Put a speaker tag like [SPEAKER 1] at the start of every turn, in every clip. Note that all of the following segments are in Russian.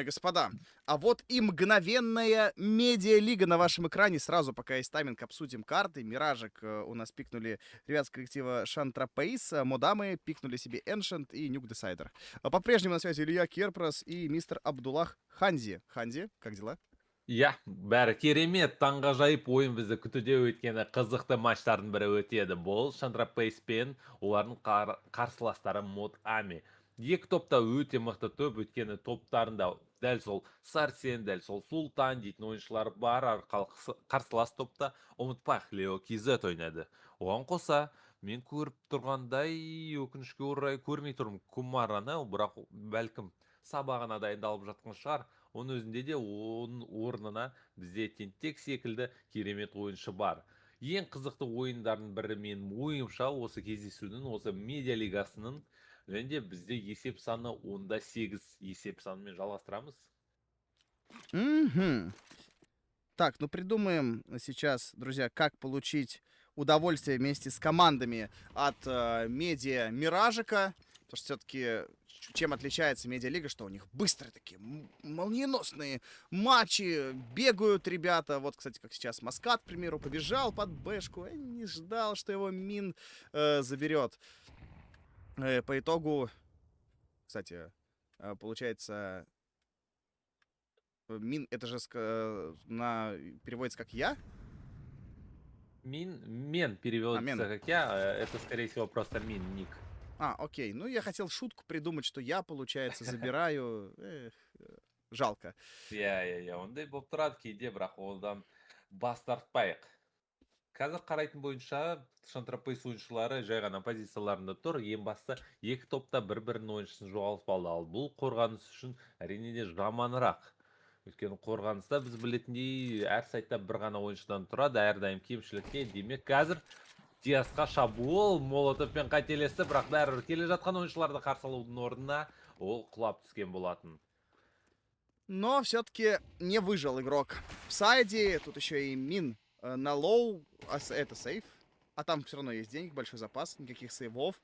[SPEAKER 1] Господа, а вот и мгновенная медиалига на вашем экране. Сразу, пока есть тайминг, обсудим карты. Миражик у нас пикнули ребят с коллектива Шантра Пейс, Модамы пикнули себе Эншент и Нюк Десайдер. По-прежнему на связи Илья Керпрос и мистер Абдуллах Ханзи. Ханзи, как дела?
[SPEAKER 2] Иә, бәрі керемет, таңғажайып ойын бізді күтуде, өйткені қызықты матчтардың бірі өтеді. Бұл Шандра Пейс пен олардың қарсыластары Мод Ами. Екі топта өте мықты топ, өйткені топтарында дәл сол Сарсен, дәл сол Султан дейтін ойыншылар бар. Қарсылас топта ұмытпайық Лео Кизет ойнады. Оған қоса, мен көріп тұрғандай, өкінішке орай көрмей тұрмын Кумараны, бірақ бәлкім сабағына дайындалып жатқан шығар. Оның өзінде де оның орнына бізде Тентек секілді керемет ойыншы бар. Ең қызықты ойындардың бірі менің ойымша осы кездесудің, осы медиа лигасының, және де бізде есеп саны 10-8 есеп санымен жалғастырамыз.
[SPEAKER 1] Мгм. Так, ну придумаем сейчас, друзья, как получить удовольствие вместе с командами от медиа Миражика. Потому что все-таки чем отличается медиалига, что у них быстрые такие, молниеносные матчи, бегают ребята. Вот, кстати, как сейчас Маскат, к примеру, побежал под бэшку, не ждал, что его Мин заберет. По итогу, кстати, получается, Мин, это же переводится как «я».
[SPEAKER 2] Мен переводится
[SPEAKER 1] Мен.
[SPEAKER 2] как я, это скорее всего просто Мин, ник.
[SPEAKER 1] Окей. Ну, я хотел шутку придумать, что я, получается, забираю. Жалко.
[SPEAKER 2] Ондай болып тұрады кейде, бірақ одан бас тартпайық. Қазір қарайтын бойынша Шантрапейс ойыншылары жай ғана позицияларында тұр. Ең басты екі топта бір-бірінің ойыншысын жоғалтып алды. Ал бұл қорғаныс үшін әрине де жаманырақ. Өйткені қорғаныста біз білетіндей әр сайтта бір ғана ойыншыдан тұрады, әрдайым кемшілікте. Демек қазір Диасқа шабуыл, Молотовпен қателесті, бірақ бәрібір келе жатқан ойыншыларды қарсы алудың орнына ол құлап түскен болатын.
[SPEAKER 1] Но все-таки не выжил игрок в сайде. Тут еще и Мин на лоу. Это сейф. А там все равно есть денег, большой запас. Никаких сейвов.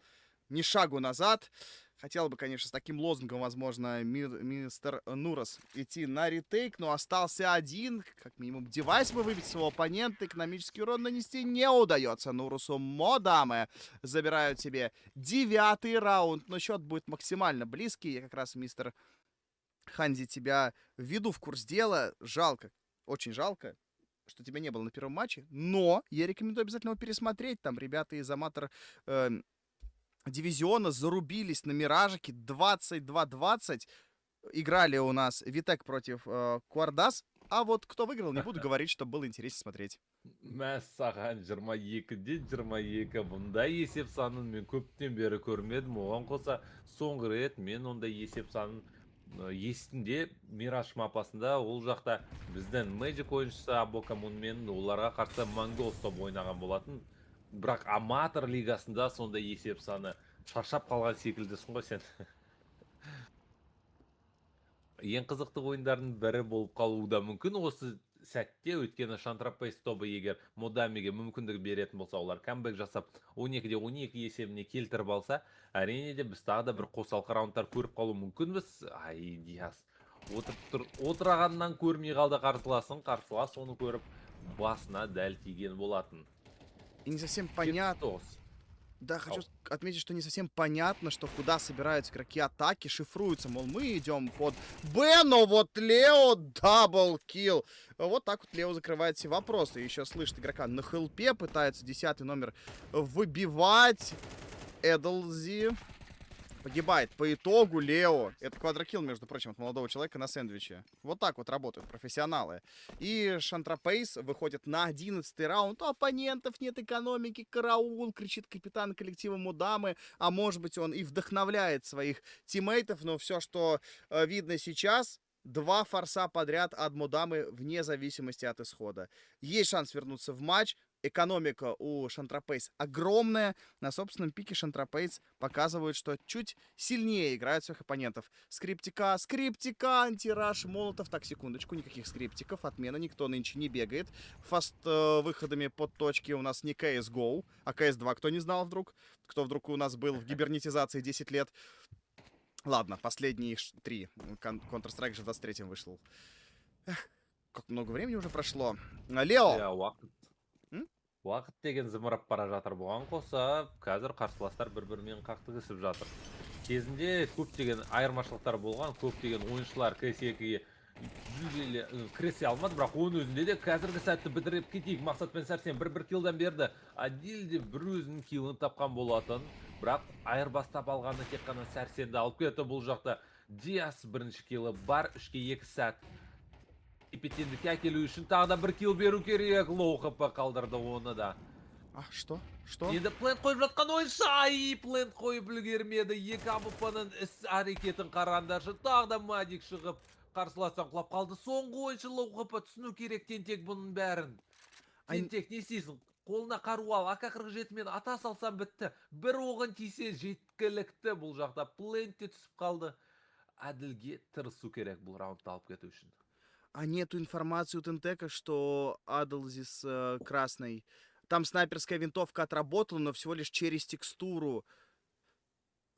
[SPEAKER 1] Ни шагу назад. Хотел бы, конечно, с таким лозунгом, возможно, мистер Нурас идти на ретейк, но остался один. Как минимум, девайс бы выбить своего оппонента. Экономический урон нанести не удается Нурусу. Модамы забирают себе 9-й раунд. Но счет будет максимально близкий. Я как раз, мистер Ханзи, тебя введу в курс дела. Жалко, очень жалко, что тебя не было на первом матче. Но я рекомендую обязательно его пересмотреть. Там ребята из Аматор дивизиона зарубились на Миражике 22-20. Играли у нас Витек против Куардас. А вот кто выиграл, не буду говорить, чтобы было интереснее смотреть.
[SPEAKER 2] Мәссаған 22-де 22. Бұндай есеп санын мен көптен бері көрмедім. Оған қоса соңғы рет мен ондай есеп санын естінде Мираж мапасында ол жақта бізден Magic ойыншысы Абокамун мен оларға қарсы Монгол топ ойнаған болатын. Бірақ Аматор лигасында сондай есеп саны шаршап қалған секілдісің ғой сен. Ең қызықты ойындардың бірі болып қалуы да мүмкін осы сәтте, өйткені Шантрапейс тобы егер Модамиге мүмкіндік беретін болса, олар камбэк жасап 12-де 12 есебіне келтіріп алса, әрине де біз тағы да бір қосалқы раундтар көріп қалу мүмкінбіз. Ай, Диас. Отырағаннан көрмей қалды қарсыласын, қарсылас оны көріп басына дәл тиген болатын.
[SPEAKER 1] И не совсем понятно. Да, хочу отметить, что не совсем понятно, что куда собираются игроки атаки, шифруются, мол, мы идем под Б, но вот Лео даблкил. Вот так вот Лео закрывает все вопросы. Еще слышит игрока на хелпе, пытается 10-й номер выбивать. Эдлзи погибает. По итогу Лео, это квадрокилл, между прочим, от молодого человека на сэндвиче. Вот так вот работают профессионалы. И Шантрапейс выходит на 11-й раунд. У оппонентов нет экономики, караул, кричит капитан коллектива Мудамы. А может быть, он и вдохновляет своих тиммейтов. Но все, что видно сейчас, 2 форса подряд от Мудамы вне зависимости от исхода. Есть шанс вернуться в матч. Экономика у Шантрапейс огромная. На собственном пике Шантрапейс показывают, что чуть сильнее играют своих оппонентов. Скриптика, антираш, молотов. Так, секундочку, никаких скриптиков. Отмена, никто нынче не бегает. Фаст выходами под точки у нас не CSGO, а CS2, кто не знал вдруг. Кто вдруг у нас был в гибернетизации 10 лет. Ладно, последние 3. Counter-Strike же в 23-м вышел. Эх, как много времени уже прошло. Лео!
[SPEAKER 2] Иә, уақыт.
[SPEAKER 1] М?
[SPEAKER 2] Уақыт деген зымырап бара жатыр. Бұған қоса, қазір қарсыластар бір-бірімен қақтығысып жатыр. Кезінде көптеген айырмашылықтар болған, көптеген ойыншылар CS2-ге кірісе алмады, бірақ оның өзінде де қазіргі сәтті бітіріп кетейік мақсатпен Сәрсен бір килдан берді. Адил де бір өзінің килін тапқан болатын, бірақ айырбастап алғаны тек қана Сәрсенді алып кетті. Бұл жақта Диас бірінші килі бар, 3-2 сәт. Тепе-теңдікке әкелу үшін тағы да 1 килл беру керек. Лоу хп қалдырды оны да.
[SPEAKER 1] А, что? Что?
[SPEAKER 2] Енді плент қойып жатқан ойыншы, ай, плент қойып үлгермеді. Екі АВП-ның іс әрекетін қараңдаршы. Тағы да Мадик шығып қарсыластан құлап қалды. Соңғы ойыншы Лоу хп түсіну керек Тентек бұның бәрін. Тентек не істейсің? Қолына қару ал, АК-47 мен ата салсам бітті. Бір оғын тисе жеткілікті. Бұл жақта плент те түсіп қалды. Әділге тырысу керек бұл раундты алып кету үшін.
[SPEAKER 1] А нету информации у Тентека, что Адлзис красный. Там снайперская винтовка отработала, но всего лишь через текстуру.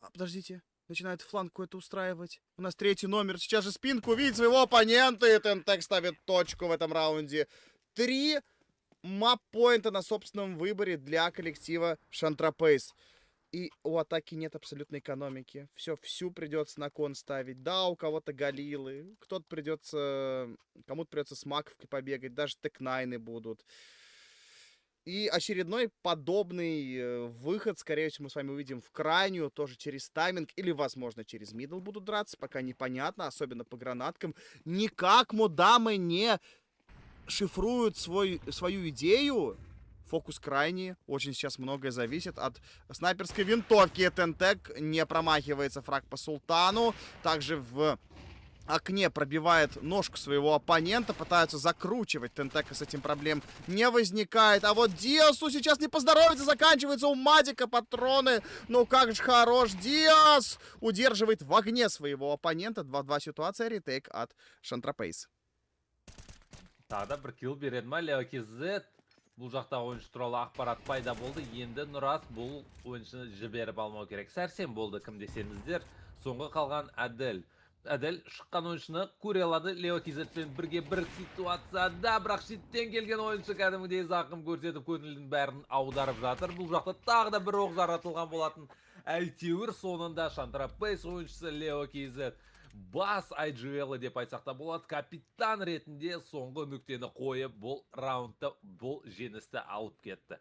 [SPEAKER 1] А, подождите. Начинает фланг какой-то устраивать. У нас 3-й номер. Сейчас же спинку увидит своего оппонента. И Тентек ставит точку в этом раунде. 3 мап-поинта на собственном выборе для коллектива Шантропейс. И у атаки нет абсолютной экономики. Всю придется на кон ставить. Да, у кого-то галилы. Кому-то придется с маковкой побегать. Даже тек-найны будут. И очередной подобный выход, скорее всего, мы с вами увидим в крайнюю, тоже через тайминг, или, возможно, через мидл будут драться, пока непонятно, особенно по гранаткам. Никак мудамы не шифруют свою идею. Фокус крайний, очень сейчас многое зависит от снайперской винтовки. Тентек не промахивается, фраг по Султану. Также в окне пробивает ножку своего оппонента, пытаются закручивать. Тентека с этим проблем не возникает. А вот Диасу сейчас не поздоровится, заканчивается у Мадика патроны. Ну как же хорош Диас! Удерживает в огне своего оппонента. 2-2 ситуация, ретейк от Шантропейс.
[SPEAKER 2] Тағы да 1 килл береді ма Леокизет? Бұл жақта ойыншы туралы ақпарат пайда болды. Енді Нұрас бұл ойыншыны жіберіп алмау керек. Сәрсен болды, кім десеңіздер. Соңғы қалған Әділ. Әділ шыққан ойыншыны көре алады. Леокизетпен бірге бір ситуацияда, бірақ шеттен келген ойыншы кәдімгідей зақым көрсетіп көңілдің бәрін аударып жатыр. Бұл жақта тағы да бір оқ жаратылған болатын. Әйтеуір соңында Шантропейс ойыншысы Леокизет бас IGL деп айтсақ та болады, капитан ретінде соңғы нүктені қойып, бұл раундты, бұл жеңісті алып кетті.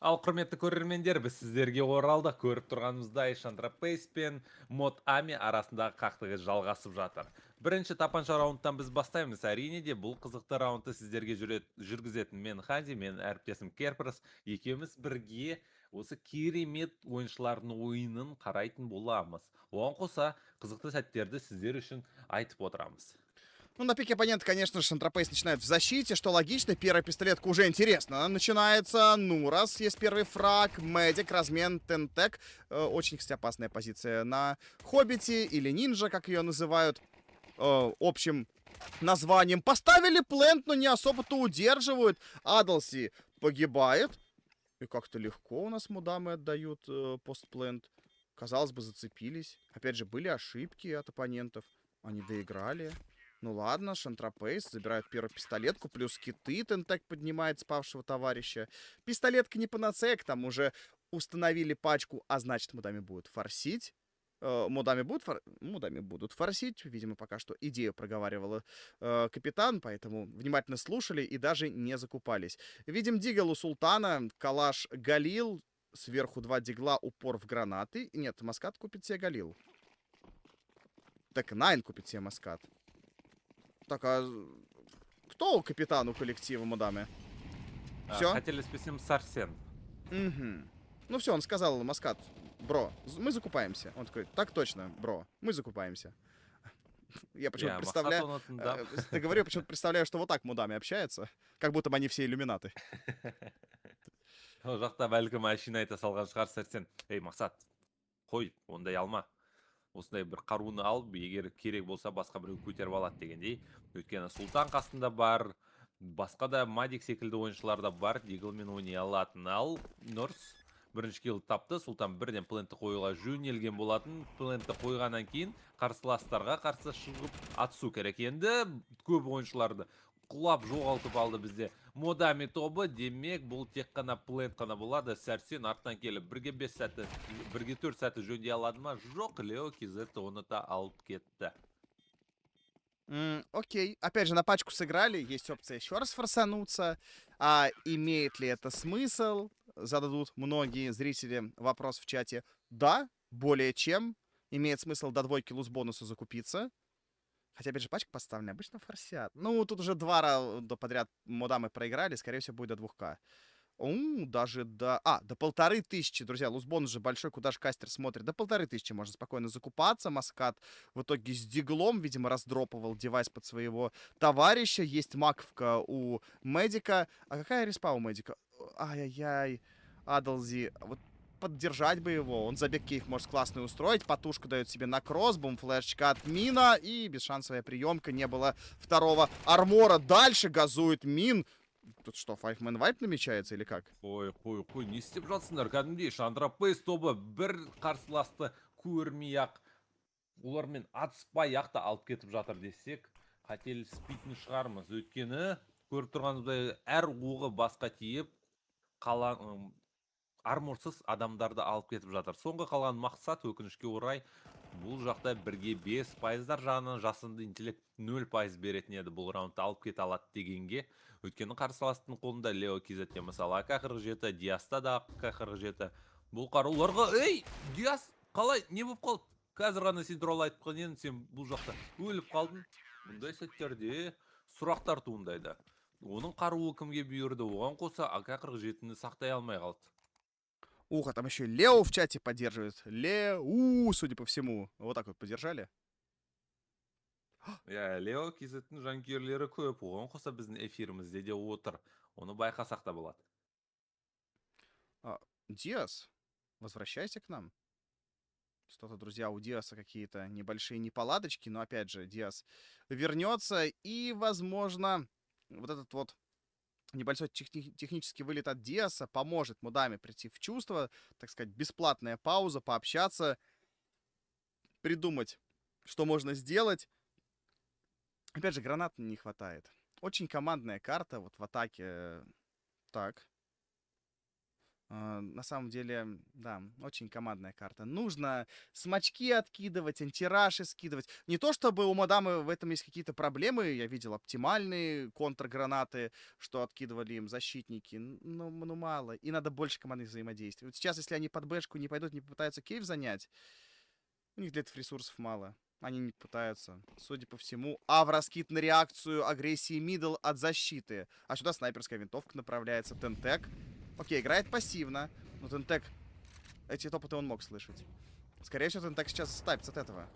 [SPEAKER 2] Ал құрметті көрермендер, біз сіздерге оралдық. Көріп тұрғанымыздай Шантропейс пен Мод Ами арасындағы қақтығыс жалғасып жатыр. Бірінші тапанша раундтан біз бастаймыз. Әрине де бұл қызықты раундты сіздерге жүргізетін мен Ханди, мен әріптесім Керпірс, екеуміз бірге осы керемет ойыншылардың ойынын қарайтын боламыз. Оған қоса қызықты сәттерді сіздер үшін айтып отырамыз.
[SPEAKER 1] Ну, на пике оппонента, конечно же, Шантропейс начинает в защите, что логично. Первая пистолетка уже интересно. Начинается Нурас, есть первый фраг, Медик, размен, Тентек. Очень, кстати, опасная позиция на Хоббите или Нинджа, как ее называют общим названием. Поставили плент, но не особо-то удерживают. Адлси погибает. И как-то легко у нас мудамы отдают постплент. Казалось бы, зацепились. Опять же, были ошибки от оппонентов. Они доиграли. Ну ладно, Шантропейс забирает первую пистолетку, плюс киты. Тентек поднимает спавшего товарища. Пистолетка не панацея, к тому же установили пачку, а значит, мудами будут форсить. Мудами будут форсить. Видимо, пока что идею проговаривала капитан, поэтому внимательно слушали и даже не закупались. Видим дигл у Султана, калаш Галил, сверху 2 дигла, упор в гранаты. Нет, Маскат купит себе Галил. Так, Найн купит себе Маскат. Так, а кто у капитана у коллектива мудами? Все?
[SPEAKER 2] Хотели спасем Сарсен.
[SPEAKER 1] Угу. Ну все, он сказал, Маскат, бро, мы закупаемся. Он такой, так точно, бро, мы закупаемся. Я почему-то представляю... Ты говорил, почему-то представляю, что вот так мудами общается. Как будто бы они все иллюминаты.
[SPEAKER 2] Ол жақта бәлкім әшін айта салған шығар Сәрсен. Ей, Мақсат, қой, ондай алма. Осындай бір қаруны алып, егер керек болса басқа біреу көтеріп алады дегендей. Өйткені Султан қасында бар, басқа да Мадик секілді ойыншылар да бар, Диглмен ойнай алатын. Ал Нұрс бірінші килл тапты. Султан бірден плентті қойға жөнелген болатын. Плентті қойғаннан кейін қарсыластарға қарсы шығып атысу керек. Енді көп ойыншыларды құлап жоғалтып алды бізде Модами тобы. Демек, бұл тек қана плент қана болады. Сәрсен артынан келіп 1-ге 5 сәті, 1-ге 4 сәті жөндей алады ма? Жоқ, Лео KZ оны да алып кетті.
[SPEAKER 1] Окей. Опять же, на пачку сыграли. Есть опция еще раз форсануться. А имеет ли это смысл? Зададут многие зрители вопрос в чате. Да, более чем. Имеет смысл до 2 луз бонуса закупиться. Хотя, опять же, пачка поставлена. Обычно форсят. Ну, тут уже 2 раунда подряд модамы проиграли. Скорее всего, будет до 2К. Даже до 1500, друзья. Лузбонус же большой, куда же кастер смотрит. До 1500 можно спокойно закупаться. Маскат в итоге с диглом, видимо, раздропывал девайс под своего товарища. Есть маковка у медика. А какая респа у медика? Ай-яй-яй. Адалзи. Вот поддержать бы его. Он забег кейв может классный устроить. Потушку дает себе на кросс. Бум, флешечка от Мина. И бесшансовая приемка. Не было второго армора. Дальше газует Мин. Тут что, Five-Man Vibe намечается или как?
[SPEAKER 2] Қой, не істеп жатсыңдар? Кәдімгідей Шандрапейс тобы бір қарсыласты көрмей-ақ, олармен атыспай-ақ та алып кетіп жатыр десек, қателеспейтін шығармыз. Өйткені көріп тұрғанымыздай әр оғы басқа тиіп, арморсыз адамдарды алып кетіп жатыр. Соңғы қалған мақсат өкінішке орай бұл жақта 1-ге 5 пайыздар жағынан жасынды интеллект 0% беретін еді бұл раундты алып кете алады дегенге. Өйткені қарсыластың қолында Лео KZ-те мысалы АК-47, Диаста да АК-47. Бұл қаруларға, ей, Диас, қалай, не болып қалды? Қазір ғана сен туралы айтып қалған, сен бұл жақта өліп қалдың. Бұндай сәттерде сұрақтар туындайды. Оның қаруы кімге бұйырды, оған қоса АК-47-ні сақтай алмай қалды.
[SPEAKER 1] А там еще Лео в чате поддерживает. Лео, судя по всему. Вот так вот поддержали.
[SPEAKER 2] Лео KZ-тің жанкүйерлері көп, оған қоса біздің эфирімізде де отыр. Оны байқасақ та болады.
[SPEAKER 1] Диас, возвращайся к нам. Что-то, друзья, у Диаса какие-то небольшие неполадочки, но опять же, Диас вернется, и, возможно, вот этот вот небольшой технический вылет от Диаса поможет мудаме прийти в чувство, так сказать, бесплатная пауза, пообщаться, придумать, что можно сделать. Опять же, гранат не хватает. Очень командная карта вот в атаке. Так. На самом деле, да, очень командная карта. Нужно смачки откидывать, антираши скидывать. Не то, чтобы у мадамы в этом есть какие-то проблемы. Я видел оптимальные контргранаты, что откидывали им защитники. Ну, мало. И надо больше командных взаимодействий. Вот сейчас, если они под бэшку не пойдут, не попытаются кейв занять, у них для этого ресурсов мало. Они не пытаются, судя по всему. Авраскит на реакцию агрессии мидл от защиты. А сюда снайперская винтовка направляется. Тентек. Окей, играет пассивно. Но Тентек... Эти топоты он мог слышать. Скорее всего, Тентек сейчас ставится от этого.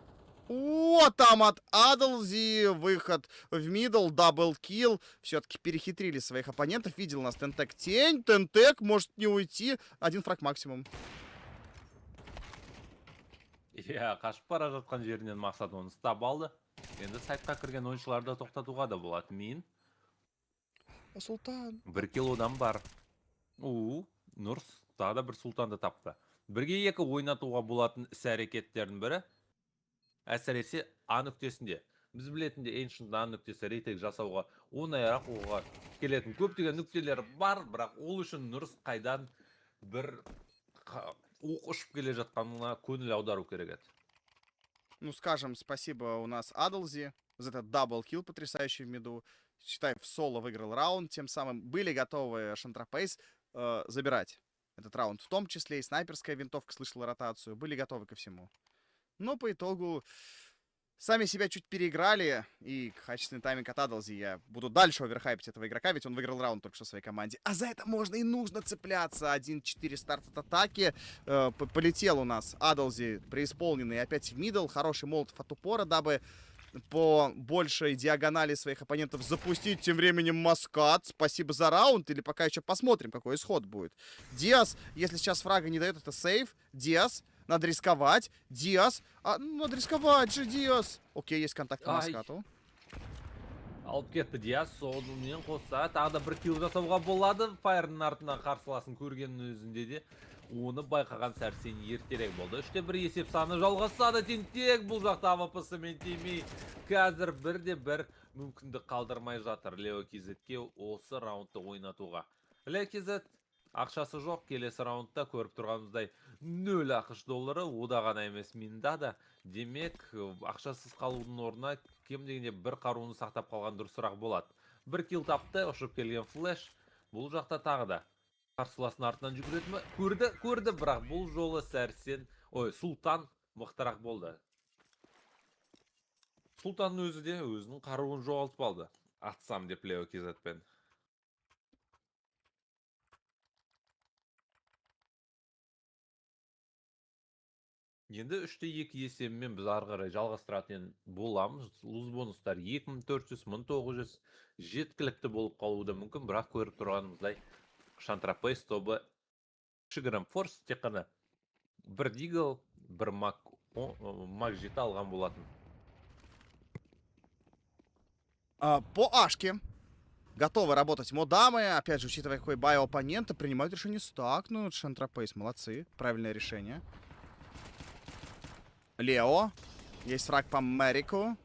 [SPEAKER 1] Там от Адалзи выход в мидл, даблкил. Все-таки перехитрили своих оппонентов. Видел у нас Тентек тень. Тентек может не уйти. 1 фраг максимум.
[SPEAKER 2] Қашып бара жатқан жерінен мақсат оны ұстап алды. Енді сайтқа кірген ойыншыларды тоқтатуға да болады. Мин.
[SPEAKER 1] Султан.
[SPEAKER 2] 1 килодан бар. Нұрс тағы да бір Султанды тапты. 1-ге 2 ойнатуға болатын іс-әрекеттердің бірі әсіресе А нүктесінде. Біз білетінде Ancient А нүктесі рейтинг жасауға оңайырақ оға келетін көптеген нүктелер бар, бірақ ол үшін Нұрс қайдан бір оқ ұшып келе жатқанына көңіл аудару керек еді.
[SPEAKER 1] Ну, скажем спасибо у нас Адалзи за этот даблкил потрясающий в миду. Считай, в соло выиграл раунд, тем самым были готовы Шантрапейс забирать этот раунд. В том числе и снайперская винтовка слышала ротацию, были готовы ко всему. Но по итогу сами себя чуть переиграли, и качественный тайминг от Адалзи. Я буду дальше оверхайпить этого игрока, ведь он выиграл раунд только что в своей команде. А за это можно и нужно цепляться. 1-4 старт от атаки. Полетел у нас Адалзи преисполненный опять в мидл. Хороший молотов от упора, дабы по большей диагонали своих оппонентов запустить. Тем временем Маскат. Спасибо за раунд. Или пока еще посмотрим, какой исход будет. Диас, если сейчас фрага не дает, это сейф. Диас. Надо рисковать. Диас. Надо рисковать же, Диас. Окей, есть контакт по Маскату.
[SPEAKER 2] Алып кетті Диас. Сонымен қоса тағы да 1 килл жасауға болады. Файрның артынан қарсыласын көргеннің өзінде де. Оны байқаған Сәрсен ертерек болды. 3-1 есеп саны жалғасады. Тентек бұл жақта АВП-сымен тимей. Қазір 1-1 мүмкіндік қалдырмай жатыр Лео Кезетке осы раундты ойнатуға. Лео Кезет ақшасы жоқ, келесі раундта көріп тұрғанымыздай 0 ақш доллары, ода ғана емес минда да. Демек, ақшасыз қалудың орнына кем дегенде бір қаруын сақтап қалған дұрысырақ болады. Бір килл тапты, ұшып келген флеш. Бұл жақта тағы да қарсыласының артынан жүгіреді ме? Көрді, бірақ бұл жолы Султан мықтырақ болды. Султанның өзі де өзінің қаруын жоғалтып алды. Атсам деп Лео Кезетпен. Енді 3-2 есебімен біз ары қарай жалғастыратын боламыз. Луз бонустар 2400, 1900 жеткілікті болып қалуы да мүмкін, бірақ көріп тұрғанымыздай Шантропейс тобы кішігірім форс тек қана бір дигл, бір мак 7 алған болатын.
[SPEAKER 1] По Ашке готовы работать модамы. Опять же, учитывая, какой бай у оппонента, принимают решение стакнуть. Шантропейс, молодцы. Правильное решение. Лео. Есть фраг по Мэрику.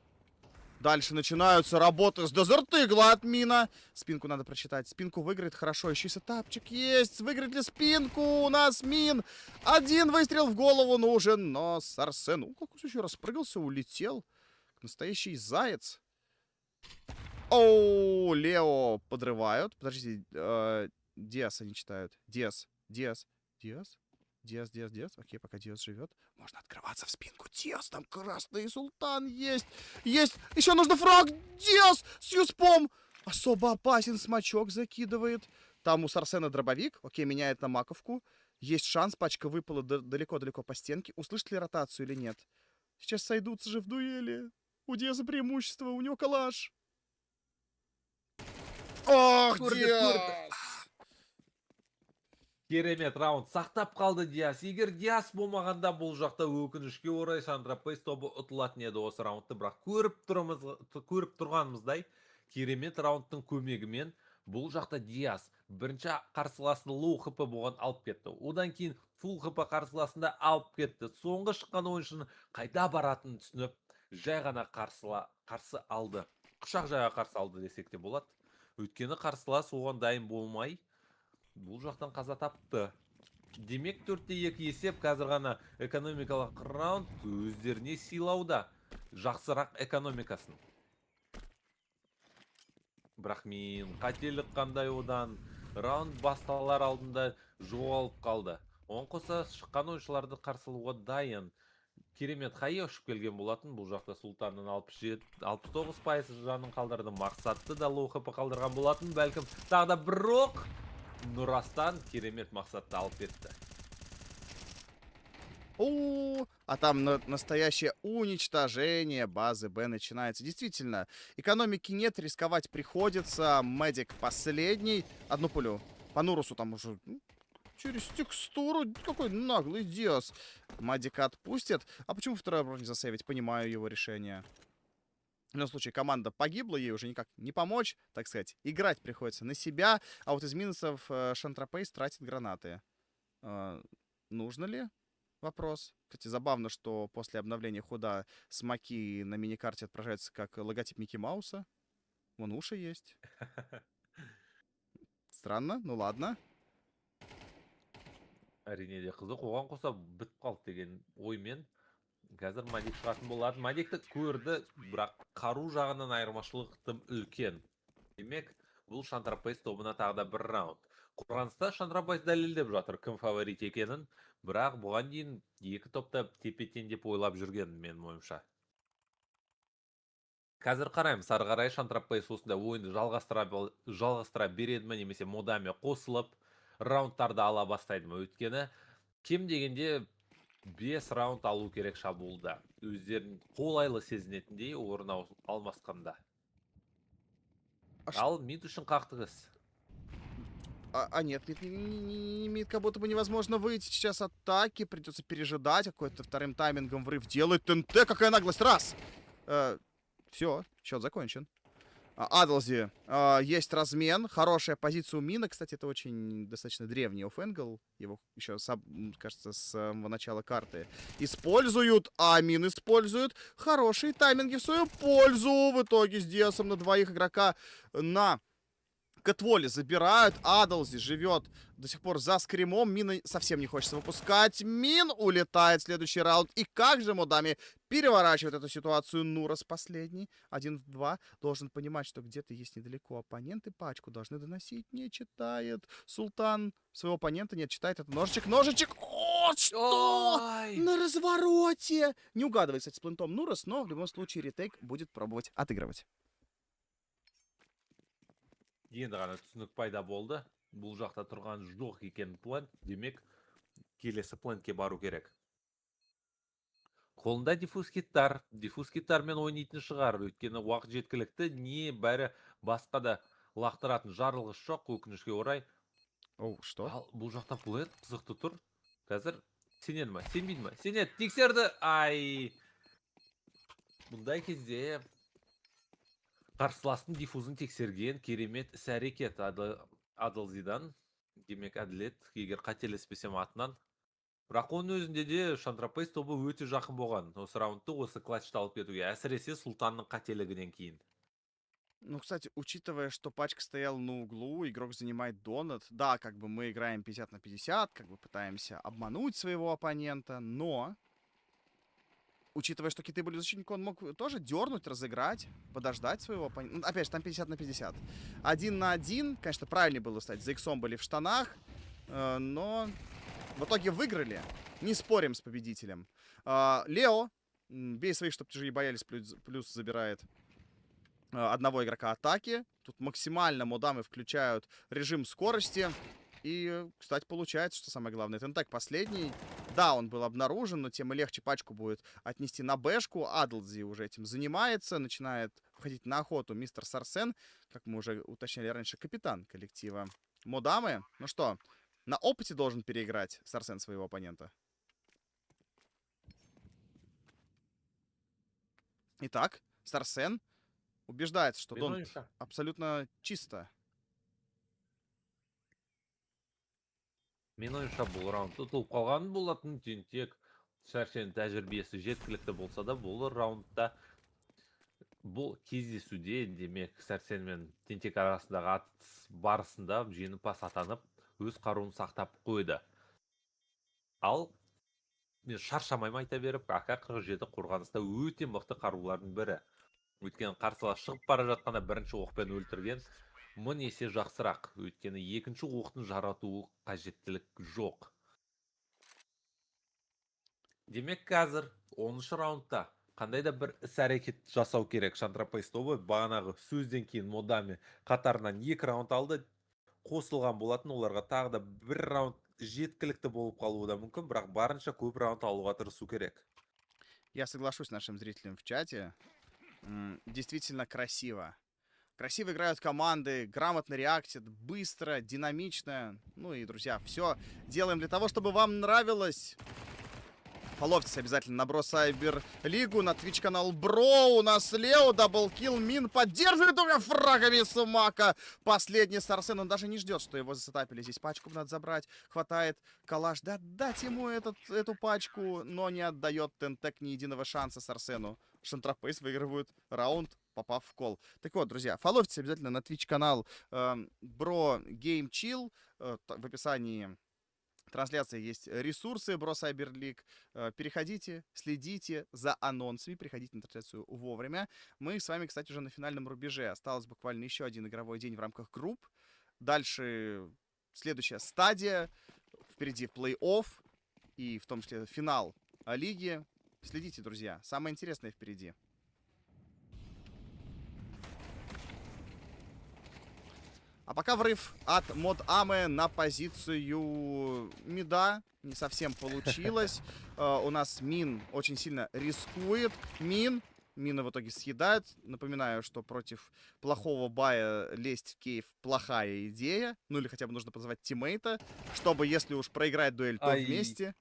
[SPEAKER 1] Дальше начинаются работы с Дезертыгла от Мина. Спинку надо прочитать. Спинку выиграет хорошо. Еще и сетапчик есть. Выиграет ли спинку? У нас Мин. Один выстрел в голову нужен. Но Сарсен, как он еще распрыгался, улетел. Настоящий заяц. Оу, Лео подрывают. Подождите, Диас они читают. Диас. Окей, пока Диас живет. Можно открываться в спинку. Диас, там красный султан есть. Есть. Еще нужно фраг. Диас с юспом. Особо опасен, смачок закидывает. Там у Сарсена дробовик. Окей, меняет на маковку. Есть шанс, пачка выпала далеко-далеко по стенке. Услышит ли ротацию или нет? Сейчас сойдутся же в дуэли. У Диаса преимущество, у него калаш. Ох, Диас!
[SPEAKER 2] Керемет раунд сақтап қалды Диас. Егер Диас болмағанда бұл жақта өкінішке орай Шантропейс тобы ұтылатын еді осы раундты, бірақ көріп тұрғанымыздай керемет раундтың көмегімен бұл жақта Диас бірінші қарсыласында лоу хп болған алып кетті. Одан кейін фул хп қарсыласында алып кетті. Соңғы шыққан ойыншының қайда баратынын түсініп, жай ғана қарсы алды. Құшақ жайға қарсы алды десек те болады. Өйткені қарсылас оған дайын болмай бұл жақтан қаза тапты. Демек 4-2 есеп қазір ғана экономикалық раунд өздеріне сыйлауда. Жақсырақ экономикасын. Бірақ мен қателік қандай одан раунд басталар алдында жоғалып қалды. Оған қоса шыққан ойыншыларды қарсылауға дайын. Керемет Хайя ұшып келген болатын. Бұл жақта Султанның 69% жанын қалдырды. Мақсатты да лоу хп қалдырған болатын. Бәлкім тағы да бір оқ Нұрастан керемет мақсатты алып кетті.
[SPEAKER 1] А там настоящее уничтожение базы Б начинается. Действительно, экономики нет, рисковать приходится. Медик последний. Одну пулю. По Нурусу там уже через текстуру. Какой наглый Диас. Медика отпустят. А почему второй оборот не засейвить? Понимаю его решение. В любом случае, команда погибла, ей уже никак не помочь, так сказать. Играть приходится на себя. А вот из минусов Шантропейс тратит гранаты. Нужно ли? Вопрос. Кстати, забавно, что после обновления худа смоки на миникарте отображаются как логотип Микки Мауса. Вон уши есть. Странно, ну ладно.
[SPEAKER 2] Әрине де қызық. Оған қоса бітіп қалды деген оймен қазір Мадик шығатын болады. Мадикті көрді, бірақ қару жағынан айырмашылық тым үлкен. Демек, бұл Шантропейс тобына тағы да бір раунд. Қорғаныста Шантропейс дәлелдеп жатыр кім фаворит екенін, бірақ бұған дейін екі топта тепе-тең деп ойлап жүрген менің ойымша. Қазір қараймыз, ары қарай Шантропейс осында ойынды жалғастыра береді ме, немесе модаме қосылып, раундтарды ала бастайды ма? Өйткені кем дегенде 5 раунд алу керек шабуылда. Өздерін қолайлы сезінетіндей орын алмасқанда. Ал мид үшін қақтығыс.
[SPEAKER 1] Нет, мид как будто бы невозможно выйти сейчас атаки. Придется пережидать. Какой-то вторым таймингом врыв делает ТНТ. Какая наглость. Раз. Все, счет закончен. Адлзи, есть размен, хорошая позиция у Мина. Кстати, это очень достаточно древний оффэнгл. Его еще, кажется, с самого начала карты используют, а Мин использует хорошие тайминги в свою пользу. В итоге с Диасом на двоих игрока на Кэтволе забирают. Адлзи живет до сих пор за скримом. Мина совсем не хочется выпускать. Мин улетает в следующий раунд. И как же Модами переворачивает эту ситуацию. Нурас последний. 1 в 2. Должен понимать, что где-то есть недалеко оппоненты. Пачку должны доносить. Не читает. Султан своего оппонента нет. Читает это ножичек. Ножичек. О, что?
[SPEAKER 2] Ой!
[SPEAKER 1] На развороте. Не угадывает, кстати, с плентом Нурас. Но в любом случае ретейк будет пробовать отыгрывать.
[SPEAKER 2] Енді ғана түсінік пайда болды. Бұл жақта тұрған жоқ екен план. Демек, келесі планке бару керек. Қолында диффуз киттар. Диффуз киттармен ойнайтын шығар. Өйткені уақыт жеткілікті. Не бәрі басқа да лақтыратын жарылғыш жоқ, өкінішке орай.
[SPEAKER 1] Оу, что?
[SPEAKER 2] Ал бұл жақта план қызықты тұр. Қазір сенеді ма? Сенбейді ма? Сенеді. Тексерді. Ай! Бұндай кезде қарсыластың диффузын тексерген керемет іс-әрекет Адлзидан. Демек әділет, егер қателеспесем атынан. Бірақ оның өзінде де Шантрапейс тобы өте жақын болған. Осы раундты осы клатчты алып кетуге. Әсіресе Султанның қателігінен кейін.
[SPEAKER 1] Ну, кстати, учитывая, что пачка стояла на углу, игрок занимает донат. Да, как бы мы играем 50 на 50, как бы пытаемся обмануть своего оппонента, но... Учитывая, что киты были защитники, он мог тоже дернуть, разыграть, подождать своего оппонента. Ну, опять же, там 50 на 50. 1 на 1, конечно, правильнее было стать. За иксом были в штанах, но в итоге выиграли. Не спорим с победителем. Лео, бей своих, чтобы чужие боялись, плюс забирает одного игрока атаки. Тут максимально модамы включают режим скорости. И, кстати, получается, что самое главное, Тентек последний. Да, он был обнаружен, но тем и легче пачку будет отнести на бэшку. Адлзи уже этим занимается, начинает входить на охоту мистер Сарсен. Как мы уже уточняли раньше, капитан коллектива Модамы. Ну что, на опыте должен переиграть Сарсен своего оппонента. Итак, Сарсен убеждается, что Дон абсолютно чисто.
[SPEAKER 2] Мен ойымша бұл раундты ұтылып қалған болатын. Тек Сарсеннің тәжірибесі жеткілікті болса да, бұл раундта бұл кездесуде, демек Сарсен мен Тентек арасындағы атыс барысында жеңімпаз атанып, өз қаруын сақтап қойды. Ал мен шаршамаймын айта беріп, АК-47 қорғаныста өте мықты қарулардың бірі. Өйткені қарсылас шығып бара жатқанда бірінші оқпен өлтірген, мың есе жақсырақ. Өйткені екінші оқтың жаратуы қажеттілік жоқ. Демек қазір 10-шы раундта қандай да бір іс-әрекет жасау керек. Шантрапейс тобы бағанағы сөзден кейін Модами қатарынан 2 раунд алды, қосылған болатын. Оларға тағы да 1 раунд жеткілікті болып қалуы да мүмкін, бірақ барынша көп раунд алуға тырысу керек.
[SPEAKER 1] Я соглашусь с нашим зрителям в чате. Действительно красиво. Красиво играют команды, грамотно реактят, быстро, динамично. Ну и, друзья, все делаем для того, чтобы вам нравилось. Фоловьтесь обязательно на Бро Сайбер Лигу, на Twitch канал Бро. У нас Лео, даблкил, Мин поддерживает двумя фрагами Сумака. Последний Сарсен, он даже не ждет, что его засетапили. Здесь пачку надо забрать. Хватает калаш. Да отдать ему эту пачку, но не отдает Тентек ни единого шанса Сарсену. Шантрапейс выигрывают раунд, попав в кол. Так вот, друзья, фоловьтесь обязательно на Twitch канал Бро Game Chill. В описании трансляции есть ресурсы Бро Сайбер Лиг. Переходите, следите за анонсами, приходите на трансляцию вовремя. Мы с вами, кстати, уже на финальном рубеже. Осталось буквально еще один игровой день в рамках групп. Дальше следующая стадия. Впереди плей-офф и в том числе финал лиги. Следите, друзья. Самое интересное впереди. А пока врыв от Модамы на позицию мида не совсем получилось. У нас Мин очень сильно рискует. Мина в итоге съедает. Напоминаю, что против плохого бая лезть в кейв плохая идея. Ну или хотя бы нужно позвать тиммейта, чтобы, если уж проиграть дуэль, то вместе.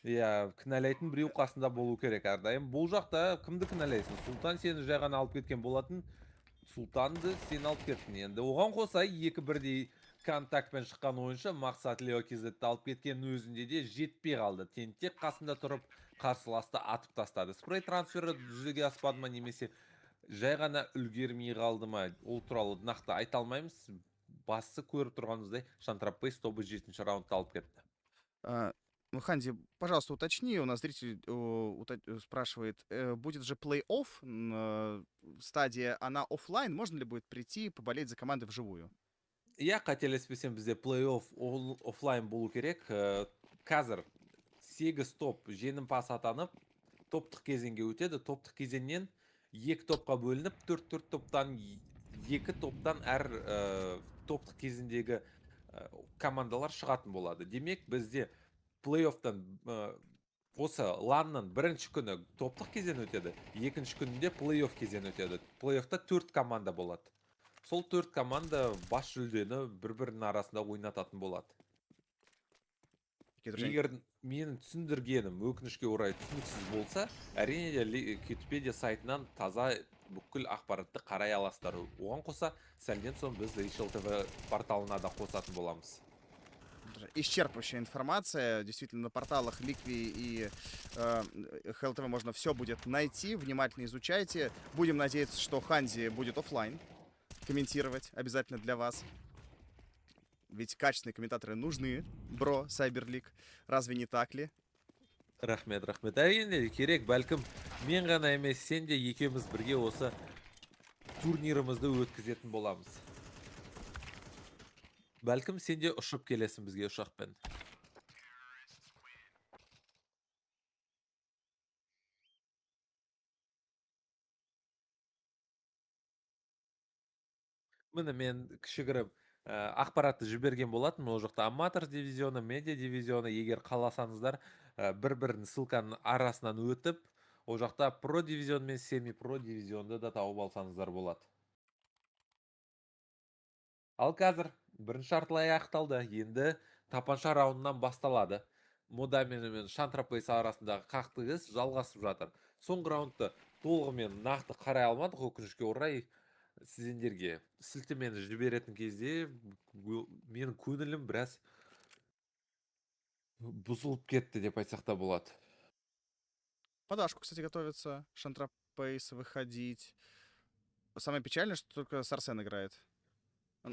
[SPEAKER 2] Иә, кінәлайтын біреу қасында болу керек әрдайым. Бұл жақта кімді кінәлайсың? Султан сені жай ғана алып кеткен болатын. Султанды сен алып кеттің. Енді оған қоса екі бірдей контактпен шыққан ойыншы Мақсат Леокизетті алып кеткеннің өзінде де жетпей қалды. Тентек қасында тұрып қарсыласты атып тастады. Спрей трансфері жүзеге аспады ма немесе жай ғана үлгермей қалды ма? Ол туралы нақты айта алмаймыз. Бастысы көріп тұрғанымыздай Шантрапейс тобы 7-ші раундта алып кетті.
[SPEAKER 1] Ну, Ханди, пожалуйста, уточни, у нас зритель спрашивает, будет же плей-офф, стадия, она оффлайн, можно ли будет прийти поболеть за команды вживую?
[SPEAKER 2] Иә, қателеспесем бізде плей-офф оффлайн болу керек. Қазір 8 топ жеңімпаз атанып, топтық кезеңге өтеді. Топтық кезеңнен 2 топқа бөлініп, 4 топтан 2 топтан әр топтық кезеңдегі командалар шығатын болады. Демек, бізде плей-оффтан осы ланның бірінші күні топтық кезең өтеді, екінші күнінде плей-офф кезең өтеді. Плей-оффта 4 команда болады. Сол 4 команда бас жүлдені бір-бірінің арасында ойнататын болады. Егер менің түсіндіргенім өкінішке орай түсініксіз болса, әрине де Википедия сайтынан таза бүкіл ақпаратты қарай аласыздар. Оған қоса, сәлден соң біз HL TV порталына да қосатын боламыз.
[SPEAKER 1] Исчерпывающая информация. Действительно, на порталах Liqui и HLTV можно все будет найти. Внимательно изучайте. Будем надеяться, что Ханди будет оффлайн комментировать обязательно для вас. Ведь качественные комментаторы нужны, бро, Сайберлик. Разве не так ли?
[SPEAKER 2] Рахмет. Әрине керек, бәлкім мен ғана емес, сен де екеуміз бірге осы турнирімізді өткізетін боламыз. Бәлкім сен де ұшып келесің бізге ұшақпен. Міне мен кішігірім ақпаратты жіберген болатын. Ол жақта аматор дивизионы, медиа дивизионы, егер қаласаңыздар, бір-бірінің ссылканың арасынан өтіп, ол жақта про дивизион мен семи про дивизионды да тауып алсаңыздар болады. Ал қазір бірінші жартылай аяқталды. Енді тапанша раундынан басталады. Модами мен Шантрапейс арасындағы қақтығыс жалғасып жатыр. Соңғы раундты толығымен нақты қарай алмадық, өкінішке орай. Сіздерге сілтемені жіберетін кезде менің көңілім біраз бұзылып кетті деп айтсақ та болады.
[SPEAKER 1] Подашку, кстати, готовится Шантрапейс выходить. Самое печальное, что только Сарсен играет.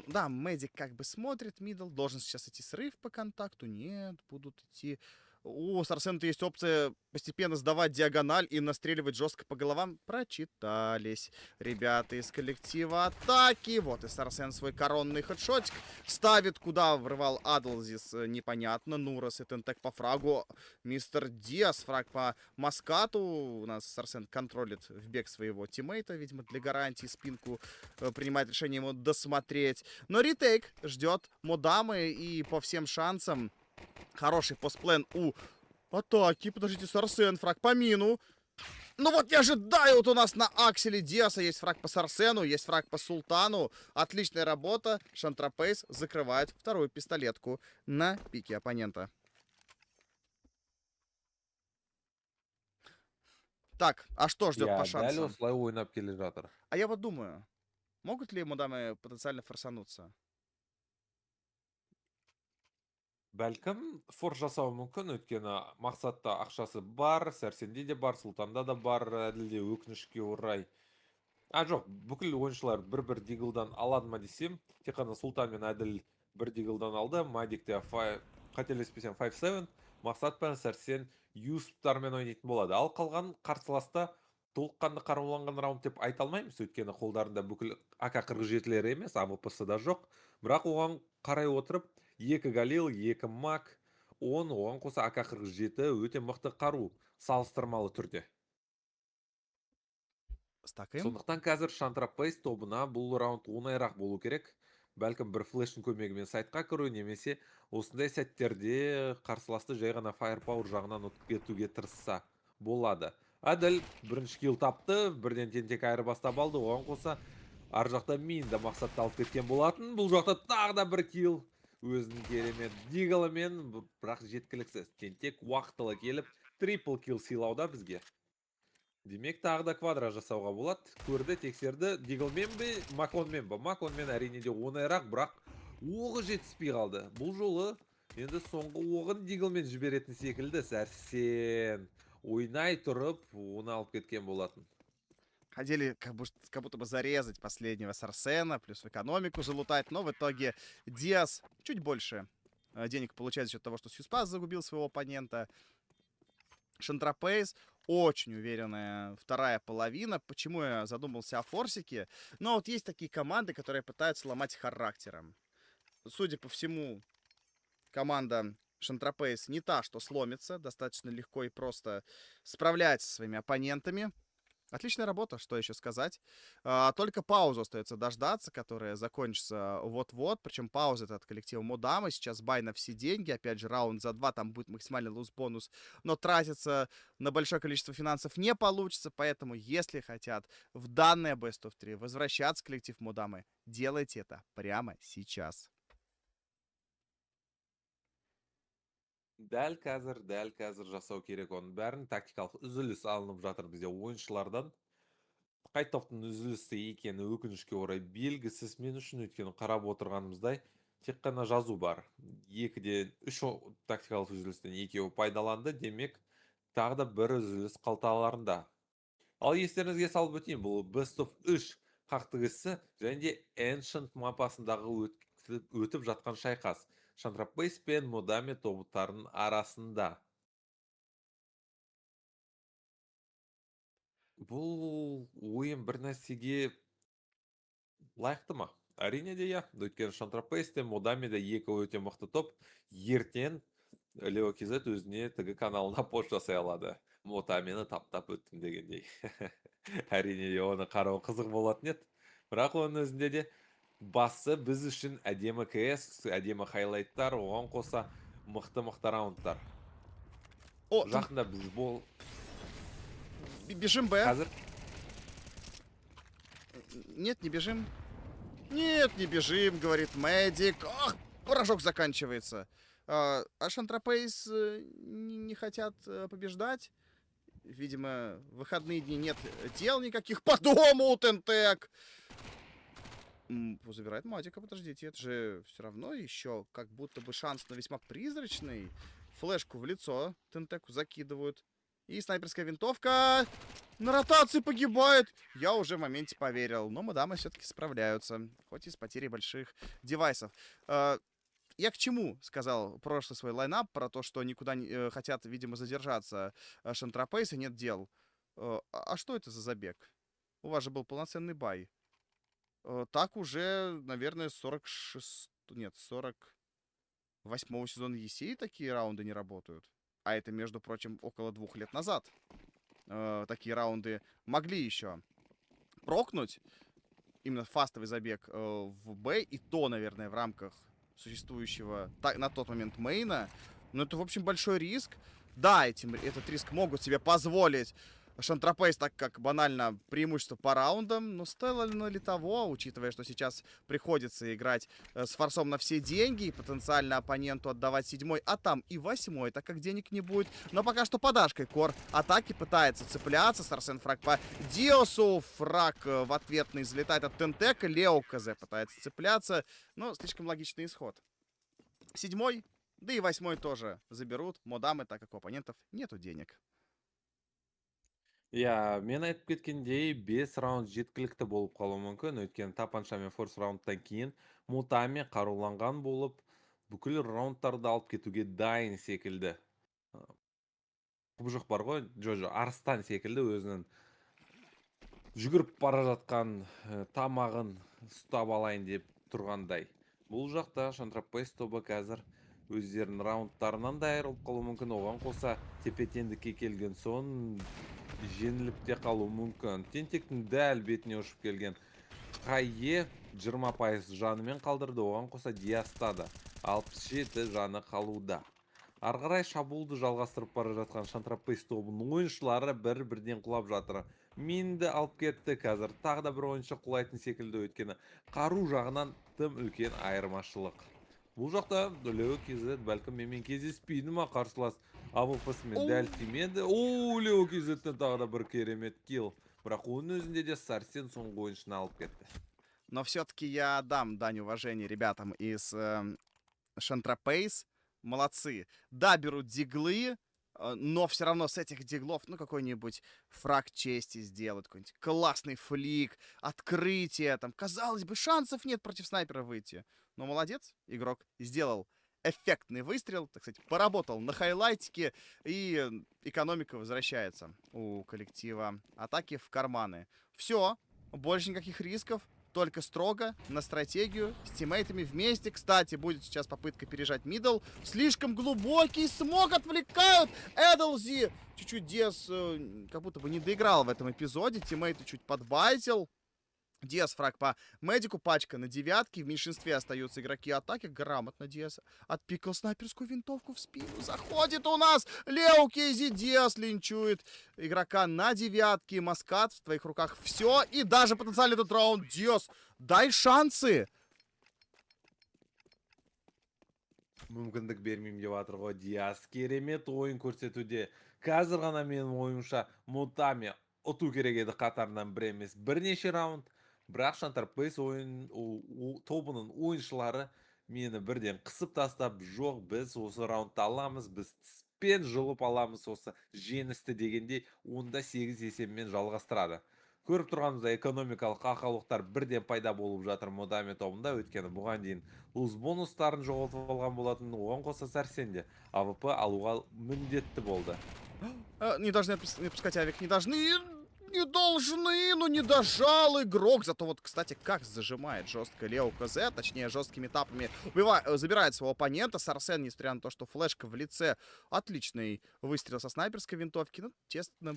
[SPEAKER 1] Да, Мэдик как бы смотрит мидл. Должен сейчас идти срыв по контакту. Нет, будут идти... У Сарсена-то есть опция постепенно сдавать диагональ и настреливать жестко по головам. Прочитались ребята из коллектива атаки. Вот и Сарсен свой коронный хедшотик ставит. Куда врывал Адлзис, непонятно. Нурас и Тентек по фрагу. Мистер Диас, фраг по Маскату. У нас Сарсен контролит в бег своего тиммейта. Видимо, для гарантии спинку принимает решение ему досмотреть. Но ретейк ждет Модамы и по всем шансам хороший постплен у атаки. Подождите, Сарсен, фраг по мину. Ну вот не ожидаю, вот у нас на Акселе Диаса есть фраг по Сарсену, есть фраг по Султану. Отличная работа. Шантрапейс закрывает вторую пистолетку на пике оппонента. Так, а что ждет по шансам? А я вот думаю, могут ли Модамы потенциально форсануться?
[SPEAKER 2] Бәлкім форс жасауы мүмкін, өйткені мақсатта ақшасы бар, Сәрсенде де бар, Султанда да бар, әділде өкінішке орай. Жоқ, бүкіл ойыншылар бір-бір дигылдан алады ма десем, тек қана Султан мен әділ бір дигылдан алды, Мадикте қателеспесем 5-7, мақсат пен Сәрсен Юсуптармен ойнайтын болады. Ал қалған қарсыласта толыққанды қаруланған раунд деп айта алмаймыз, өйткені қолдарында бүкіл АК-47-лері емес, АВП-сы да жоқ. Бірақ оған қарай отырып, 2 Галил, 2 Мак, 10, оған қоса АК-47 өте мықты қару, салыстырмалы түрде. Сондықтан қазір Шантрапейс тобына бұл раунд оңайырақ болу керек. Бәлкім бір флештің көмегімен сайтқа кіру, немесе осындай сәттерде қарсыласты жай ғана Firepower жағынан ұтып кетуге тырысса болады. Әділ бірінші килл тапты, бірден тентек айырбастап алды, оған қоса ар жақта Мин да мақсатты алып кеткен болатын. Бұл жақта тағы да бір килл. өзінің керемет диглымен, бірақ жеткіліксіз. Тентек уақытылы келіп, трипл килл сыйлауда бізге. Демек, тағы да квадра жасауға болады. Көрді, тексерді. Диглмен бе, Маконмен бе? Маконмен әрине де оңайырақ, бірақ оғы жетіспей қалды. Бұл жолы енді соңғы оғын Диглмен жіберетін секілді. Сәрсен ойнай тұрып, оны алып кеткен болатын.
[SPEAKER 1] Хотели как будто бы зарезать последнего Сарсена, плюс в экономику залутать, но в итоге Диас чуть больше денег получает за счет того, что Сьюспас загубил своего оппонента. Шантрапейс очень уверенная вторая половина. Почему я задумался о форсике? Но вот есть такие команды, которые пытаются ломать характером. Судя по всему, команда Шантрапейс не та, что сломится. Достаточно легко и просто справляется со своими оппонентами. Отличная работа, что еще сказать. Только паузу остается дождаться, которая закончится вот-вот. Причем пауза это от коллектива Модама. Сейчас бай на все деньги. Опять же, раунд за 2, там будет максимальный луз-бонус. Но тратиться на большое количество финансов не получится. Поэтому, если хотят в данное Best of 3 возвращаться коллектив Модамы, делайте это прямо сейчас.
[SPEAKER 2] Дәл қазір жасау керек оның бәрін. Тактикалық үзіліс алынып жатыр бізде ойыншылардан. Қай топтың үзілісі екені өкінішке орай белгісіз. Мен үшін өйткені қарап отырғанымыздай тек қана жазу бар. 2-де 3 тактикалық үзілістен 2-еуі пайдаланды. Демек, тағы да бір үзіліс қалталарында. Ал естеріңізге салып өтейін, бұл Best of 3 қақтығысы және де Ancient мапасындағы өтіп жатқан шайқас. Шантрапейс пен Модами тобыттарының арасында. Бұл ойын бір нәрсеге лайықты ма? Әрине де иә. Өйткені Шантрапейс пен Модами да екі өте мықты топ. Ертең Лео Кизет өзіне тігі каналына пост жасай алады. Модамині таптап өттім дегендей. Әрине де оны қарау қызық болатын еді. Бірақ оның өзінде де басы біз үшін әдемі КС, әдемі хайлайттар, оған қоса мықты раундтар. Жақында біз бол...
[SPEAKER 1] Бежим Б.
[SPEAKER 2] Қазір...
[SPEAKER 1] Нет, не бежим. Нет, не бежим, говорит Мэдик. Ах, порошок заканчивается. А Шантрапейс не хотят побеждать. Видимо, в выходные дни нет дел никаких по дому у Тентек. Забирает Мадика, подождите, это же все равно еще как будто бы шанс, но весьма призрачный. Флешку в лицо Тентеку закидывают. И снайперская винтовка на ротации погибает. Я уже в моменте поверил, но Мадамы все-таки справляются, хоть и с потерей больших девайсов. Я к чему сказал прошлый свой лайнап про то, что никуда не хотят, видимо, задержаться Шантрапейс и нет дел. А что это за забег? У вас же был полноценный бай. Так уже, наверное, 48-го сезона ESEA такие раунды не работают. А это, между прочим, около 2 лет назад. Такие раунды могли еще прокнуть. Именно фастовый забег в Б. И то, наверное, в рамках существующего на тот момент мейна. Но это, в общем, большой риск. Да, этот риск могут себе позволить Шантрапейс, так как банально преимущество по раундам. Но стоило ли того, учитывая, что сейчас приходится играть с форсом на все деньги и потенциально оппоненту отдавать 7-й, а там и 8-й, так как денег не будет. Но пока что подашкой Кор атаки пытается цепляться. Сарсен фраг по Диосу. Фраг в ответный взлетает от Тентека. Лео КЗ пытается цепляться. Но слишком логичный исход. 7-й, да и 8-й тоже заберут Модамы, так как у оппонентов нету денег.
[SPEAKER 2] Иә, мен айтып кеткендей 5 раунд жеткілікті болып қалуы мүмкін. Өйткені тапанша мен форс раундтан кейін Мутами қаруланған болып, бүкіл раундтарды алып кетуге дайын секілді. Құбыжық бар ғой, Джожо Арстан секілді өзінің жүгіріп бара жатқан тамағын ұстап алайын деп тұрғандай. Бұл жақта Шантрапейс тобы қазір өздерінің раундтарынан да айырылып қалуы мүмкін. Оған қоса тепе-теңдікке келген соң жеңіліп те қалуы мүмкін. Тентектің дәл бетіне ұшып келген Қайе 20% жанымен қалдырды. Оған қоса Диаста да 67 жаны қалуда. Арғарай шабуылды жалғастырып бара жатқан Шантрапейс тобының ойыншылары бір-бірден құлап жатыр. Менді алып кетті қазір. Тағы да бір ойыншы құлайтын секілді, өйткені қару жағынан тым үлкен айырмашылық. Бұл жақта Лео KZ бәлкім менімен кездеспейді ма қарсылас АВП-сымен дәл тимеді. Лео KZ-тен тағы да бір керемет килл. Бірақ оның өзінде де Сарсен соңғы ойыншыны алып кетті.
[SPEAKER 1] Но все-таки я дам дань уважения ребятам из Шантропейс. Молодцы. Да, берут диглы, но все равно с этих диглов, ну, какой-нибудь фраг чести сделают, какой-нибудь классный флик, открытие, там, казалось бы, шансов нет против снайпера выйти. Но молодец, игрок сделал эффектный выстрел, так сказать, поработал на хайлайтике, и экономика возвращается у коллектива атаки в карманы. Все, больше никаких рисков. Только строго, на стратегию, с тиммейтами вместе. Кстати, будет сейчас попытка пережать мидл. Слишком глубокий смог отвлекают. Эдлзи чуть-чуть Диас как будто бы не доиграл в этом эпизоде. Тиммейты чуть подбайтил. Диас фраг по медику, пачка на девятке. В меньшинстве остаются игроки атаки. Грамотно Диас отпикал снайперскую винтовку в спину. Заходит у нас Лео Кейзи. Диас линчует игрока на девятке. Маскат, в твоих руках все. И даже потенциально этот раунд. Диас, дай шансы.
[SPEAKER 2] Мүмкіндік бермеймін деп жатыр ғой Диас. Керемет ойын көрсетуде. Қазір ғана менің ойымша Мутами ұту керек еді қатарынан бір емес бірнеше раунд. Бірақ Шантропейс тобының ойыншылары мені бірден қысып тастап, жоқ, біз осы раундты аламыз, біз тіспен жұлып аламыз осы жеңісті дегенде, онда 8 есебімен жалғастырады. Көріп тұрғанымызда экономикалық ақаулықтар бірден пайда болып жатыр Мутами тобында, өйткені бұған дейін луз бонустарын жоғалтып алған болатын, оған қоса Сарсенде АВП алуға міндетті болды.
[SPEAKER 1] Не должны отпускать авик, не должны, но не дожал игрок. Зато вот, кстати, как зажимает жестко Лео КЗ, точнее, жесткими тапами забирает своего оппонента. Сарсен, несмотря на то, что флешка в лице, отличный выстрел со снайперской винтовки. Ну, честно,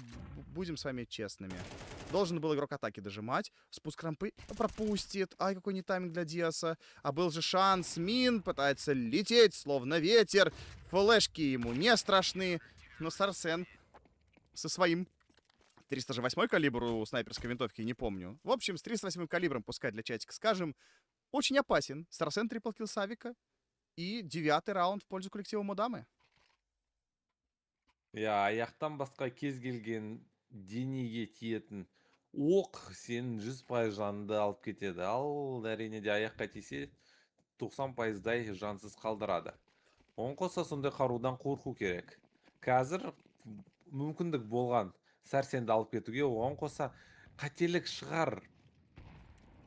[SPEAKER 1] будем с вами честными. Должен был игрок атаки дожимать. Спуск рампы пропустит. Ай, какой не тайминг для Диаса. А был же шанс. Мин пытается лететь, словно ветер. Флешки ему не страшны. Но Сарсен со своим 308 калибр у снайперской винтовки, не помню. В общем, с 308 калибром, пускай для чатика скажем, очень опасен. Сарсен триплкил Савика. И 9-й раунд в пользу коллектива Мудамы.
[SPEAKER 2] Аяқтан басқа кез келген денеге тиетін оқ сенің 100% жанды алып кетеді. Ал әрине де аяққа тисе 90%-дай жансыз қалдырады. Оң қоса сондай қарудан қорқу керек. Қазір мүмкіндік болған Сарсенді алып кетуге, оған қоса қателік шығар.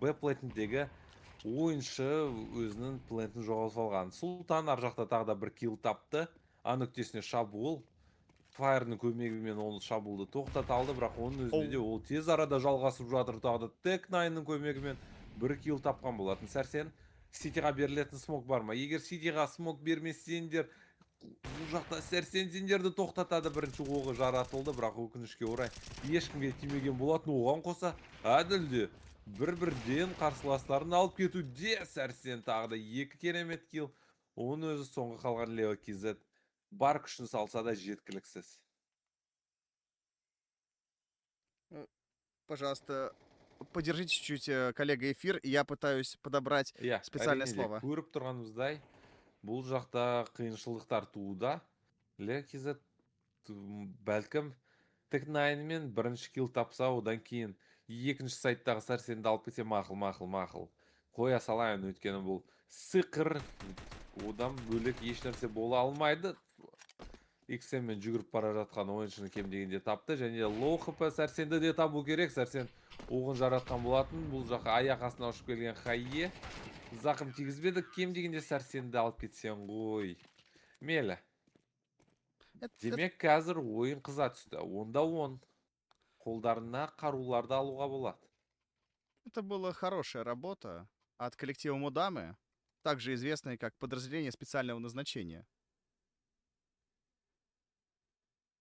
[SPEAKER 2] Б-плентіндегі ойыншы өзінің плентін жоғалтып алған. Султан ар жақта тағы да бір килл тапты. А нүктесіне шабуыл. Файрның көмегімен оны шабуылды тоқтата алды, бірақ оның өзінде де ол тез арада жалғасып жатыр. Тағы да Тек9-ның көмегімен бір килл тапқан болатын. Сарсен, Ситиға берілетін смок бар ма? Егер Ситиға смок бермесеңдер, бұл жақта Сарсендерді тоқтатады. Бірінші оғы жаратылды, бірақ өкінішке орай ешкімге тимеген болатын. Оған қоса әділде бір-бірден қарсыластарын алып кетуде. Сарсен тағы да 2 керемет килл. Оның өзі соңғы қалған Лео KZ бар күшін салса да жеткіліксіз.
[SPEAKER 1] Пожалуйста, подержите чуть-чуть, коллега, эфир, и я пытаюсь подобрать специальное слово.
[SPEAKER 2] Көріп тұрғанымыздай, бұл жақта қиыншылықтар тууда. Лео KZ бәлкім Tec-9 мен бірінші килл тапса, одан кейін екінші сайттағы Сарсенді алып кете мақыл. Қоя салайын, өйткені бұл сықыр, одан бөлек ешнәрсе бола алмайды. XM мен жүгіріп бара жатқан ойыншыны кем дегенде тапты, және лоу хп Сарсенді де табу керек. Сарсен оғын жаратқан болатын. Бұл жаққа аяқ астына ұшып келген Хайе зақым тигізбеді, кем дегенде Сарсенді алып кетсең ғой. Мейлі. Демек қазір ойын қыза түсті. Онда қолдарына қаруларды алуға болады.
[SPEAKER 1] Это была хорошая работа от коллектива Мудамы, также известной как подразделение специального назначения.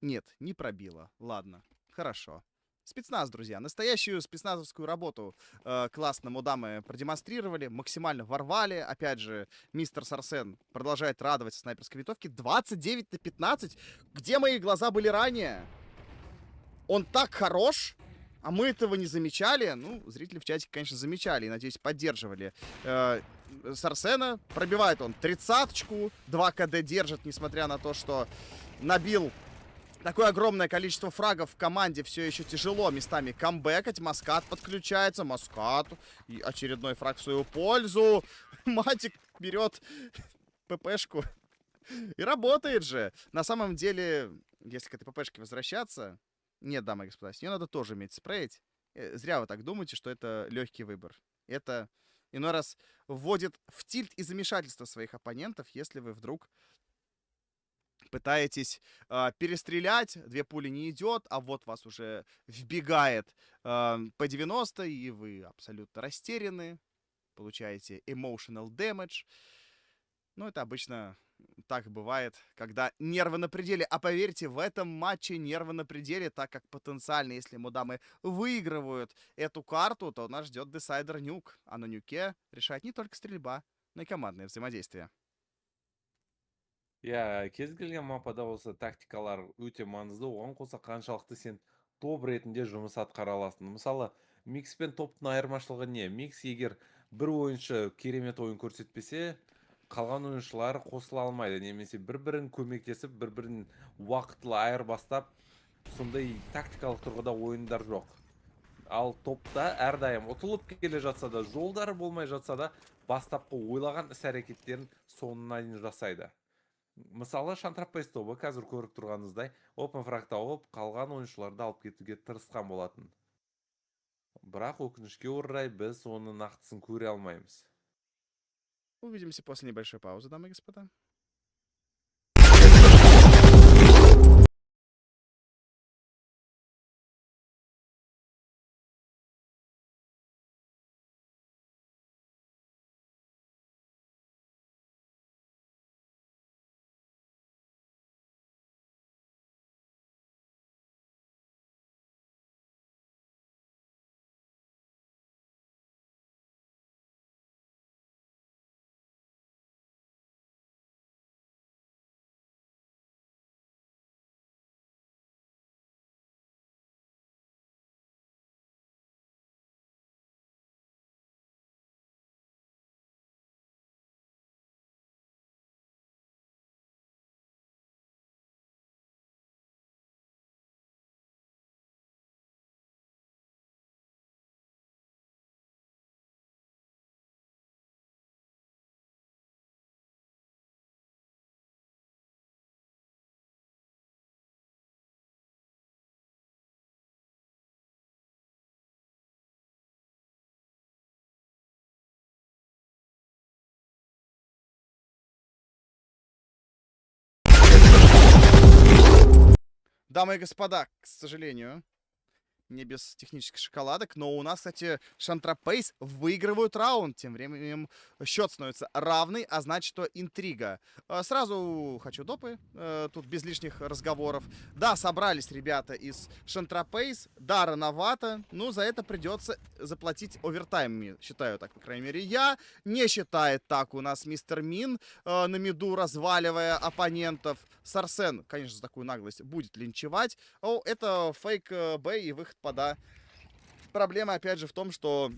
[SPEAKER 1] Нет, не пробило. Ладно, хорошо. Спецназ, друзья. Настоящую спецназовскую работу классно Мудамы продемонстрировали, максимально ворвали. Опять же, мистер Сарсен продолжает радовать снайперской винтовки. 29-15. Где мои глаза были ранее? Он так хорош. А мы этого не замечали. Ну, зрители в чатике, конечно, замечали и, надеюсь, поддерживали. Сарсена пробивает он 30-очку, 2 КД держит, несмотря на то, что набил такое огромное количество фрагов в команде. Все еще тяжело местами камбэкать. Маскат подключается. Маскат. И очередной фраг в свою пользу. Матик берет ППшку. И работает же. На самом деле, если к этой ППшке возвращаться... Нет, дамы и господа, с нее надо тоже уметь спреять. Зря вы так думаете, что это легкий выбор. Это иной раз вводит в тильт и замешательство своих оппонентов, если вы вдруг пытаетесь перестрелять, 2 пули не идет, а вот вас уже вбегает по 90, и вы абсолютно растеряны, получаете emotional damage. Ну, это обычно так бывает, когда нервы на пределе. А поверьте, в этом матче нервы на пределе, так как потенциально, если мудамы выигрывают эту карту, то нас ждет десайдер нюк. А на нюке решает не только стрельба, но и командное взаимодействие.
[SPEAKER 2] Кез келген мапада болса тактикалар өте маңызды. Оған қоса қаншалықты сен топ ретінде жұмыс атқара аласың. Мысалы, Микс пен топтың айырмашылығы не? Микс егер бір ойыншы керемет ойын көрсетпесе, қалған ойыншылар қосыла алмайды. Немесе бір-бірін көмектесіп, бір-бірін уақытылы айырбастап, сондай тактикалық тұрғыда ойындар жоқ. Ал топта әрдайым ұтылып келе жатса да, жолдары болмай жатса да, бастапқы ойлаған іс-әрекеттерін соңына дейін жасайды. Мысалы, Шантраппейс тобы қазір көріп тұрғаныңыздай опен фраг тауып, қалған ойыншыларды алып кетуге тырысқан болатын. Бірақ өкінішке орай біз оны нақтысын көре алмаймыз.
[SPEAKER 1] Увидимся после небольшой паузы, дамы и господа. Дамы и господа, к сожалению, не без технических шоколадок, но у нас, кстати, Шантрапейс выигрывают раунд. Тем временем счет становится равный, а значит, что интрига. Сразу хочу допы, тут без лишних разговоров. Да, собрались ребята из Шантрапейс, да, рановато, но за это придется заплатить овертаймами, считаю так, по крайней мере, я. Не считает так у нас мистер Мин, на миду разваливая оппонентов. Сарсен, конечно, за такую наглость будет линчевать. О, это фейк Б и выход под А. Проблема, опять же, в том, что...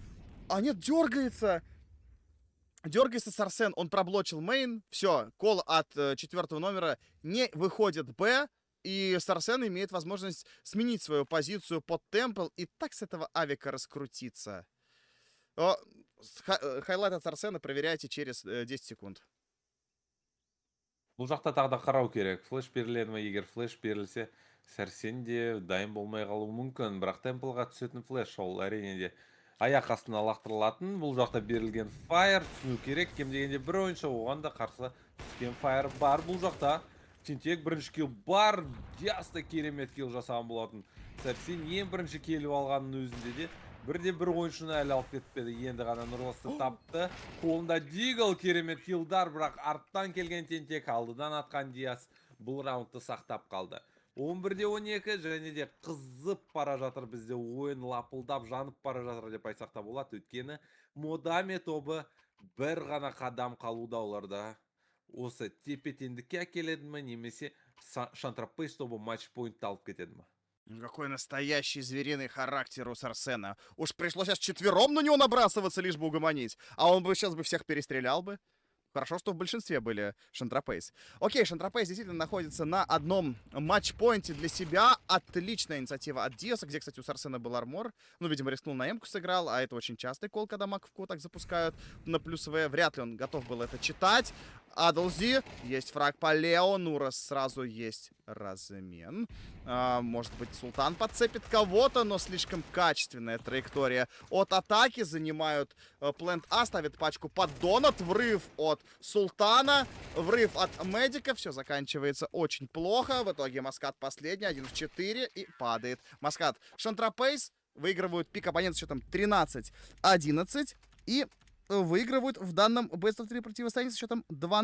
[SPEAKER 1] А, нет, дергается! Дергается Сарсен, он проблочил мейн. Все, кол от 4 номера не выходит Б. И Сарсен имеет возможность сменить свою позицию под темпл и так с этого авика раскрутиться. Хайлайт от Сарсена проверяйте через 10 секунд.
[SPEAKER 2] Бұл жақта тағы да қарау керек. Флеш беріледі ме? Егер флеш берілсе, Сәрсен де дайын болмай қалуы мүмкін. Бірақ темплға түсетін флеш ол әрине де аяқ астына лақтырылатын. Бұл жақта берілген файр түсіну керек. Кем дегенде бір ойыншы, оған да қарсы түскен файр бар. Бұл жақта Тентек бірінші килл бар. Диаста керемет килл жасаған болатын. Сәрсен ең бірінші келіп алғанның өзінде де бірде-бір ойыншыны әлі алып кетпеді. Енді ғана Нұрлысты тапты. Қолында Дигл керемет килдар, бірақ арттан келген Тентек алдыдан атқан Диас бұл раундты сақтап қалды. 11-де 12 және де қызып бара жатыр, бізде ойын лапылдап жанып бара жатыр деп айтсақ та болады. Өйткені Модаме тобы бір ғана қадам қалуда, оларда осы тепе-теңдікке әкеледі ме, немесе Шантрапейс тобы матч пойнтты алып кетеді ме?
[SPEAKER 1] Какой настоящий звериный характер у Сарсена. Уж пришлось аж четвером на него набрасываться, лишь бы угомонить. А он бы сейчас бы всех перестрелял бы. Хорошо, что в большинстве были Шантропейс. Окей, Шантропейс действительно находится на одном матчпоинте для себя. Отличная инициатива от Диоса, где, кстати, у Сарсена был армор. Ну, видимо, рискнул на М-ку сыграл, а это очень частый кол, когда маковку так запускают на плюс В. Вряд ли он готов был это читать. Адлзи, есть фраг по Лео, Нурас сразу есть размен. Может быть, Султан подцепит кого-то, но слишком качественная траектория от атаки. Занимают плент А, ставит пачку поддонат. Врыв от Султана, врыв от Медика. Все заканчивается очень плохо. В итоге Маскат последний, 1 в 4 и падает. Маскат. Шантропейс выигрывают пик оппонента с счетом 13-11 и выигрывают в данном Best of 3 противостоянии с счетом 2